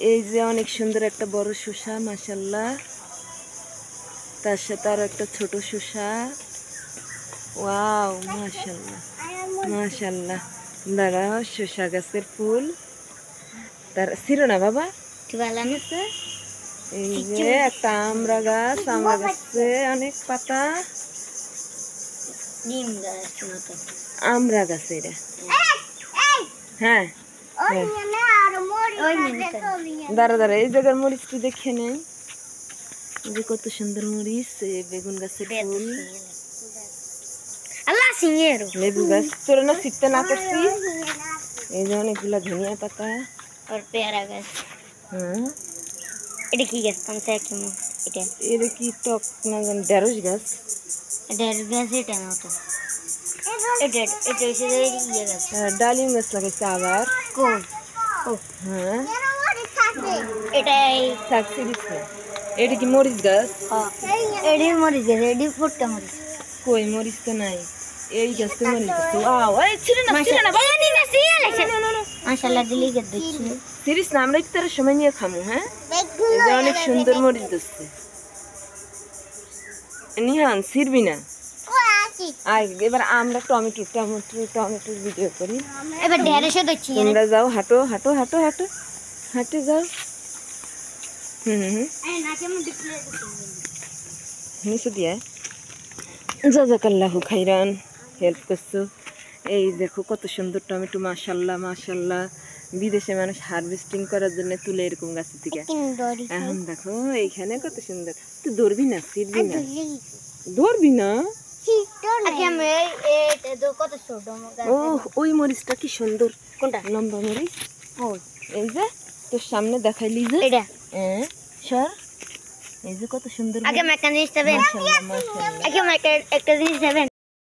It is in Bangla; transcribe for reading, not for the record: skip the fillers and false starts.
এই যে অনেক সুন্দর একটা বড় শসা মাশাআল্লাহ, তার সাথে আরো একটা ছোট শসা। ওয়াও মাশাআল্লাহ মাশাআল্লাহ। দাঁড়াও, শসা গাছের ফুল তার ছিল না বাবা, এই যে একটা আমরা গাছ, আমরা গাছে অনেক পাতা, আমরা গাছ এটা। হ্যাঁ দাঁড়া দাঁড়া, এই জায়গার মরিচটি দেখে নেই, যে কত সুন্দর মরিচ। বেগুন গাছের ফুল, লেবু গাছ তোরা না শীততে না করছি। এই যে অনেকগুলা ধনিয়া পাতা আর পেয়ারা গাছ। হ্যাঁ এটা কি গাছ? এটা কি টক না জানি, ঢেঁড়স গাছ। ঢেঁড়স গাছ এটা না, ওটা এটা এটা হচ্ছে ইয়ে গাছ। ডালিম গাছ লাগাইছে আবার। হ্যাঁ এটাই থাকছে দিচ্ছে। এটা কি মরিচ গাছ? এডি মরিচ গাছ, এডি ফুটকা মরিচ। কই মরিচ তো নাই, এই গাছ তো মরিচ গাছ। ওয়াও, এই ছিল না ছিল না বাবা, নি না সিয়া লাগছে। মাশাআল্লাহ দিলি কে দেখছি। সিরিস না, আমরা একটু সময় নিয়ে খামু। হ্যাঁ এই যে অনেক সুন্দর মরিচ দিচ্ছে। নিহান সিরবি না। আর এবার আমরা টমেটোর ভিডিও করি। এবার ঢেঁড়সও দেখছি। তোমরা যাও, হাঁটো হাঁটো হাঁটো হাঁটো হাঁটে যাও। নিচে দিয়ে জাযাকাল্লাহু খাইরান, হেল্প করছো। এই দেখো কত সুন্দর টমেটো, মাশাআল্লাহ মাশাআল্লাহ। বিদেশে মানুষ হারভেস্টিং করার জন্য তুলে এরকম গাছের থেকে। এখন দেখো এইখানে কত সুন্দর। তুই ধরবি না, ছিড়বি না, ধরবি না। ও ওই মরিচটা কি সুন্দর, কোনটা? লম্বা মরিচ। এই যে তোর সামনে দেখাইলি যে এটা সর, এই যে কত সুন্দর। আগে একটা জিনিস দেবেন, মাশাআল্লাহ মাশাআল্লাহ। আগে একটা জিনিস দেবেন।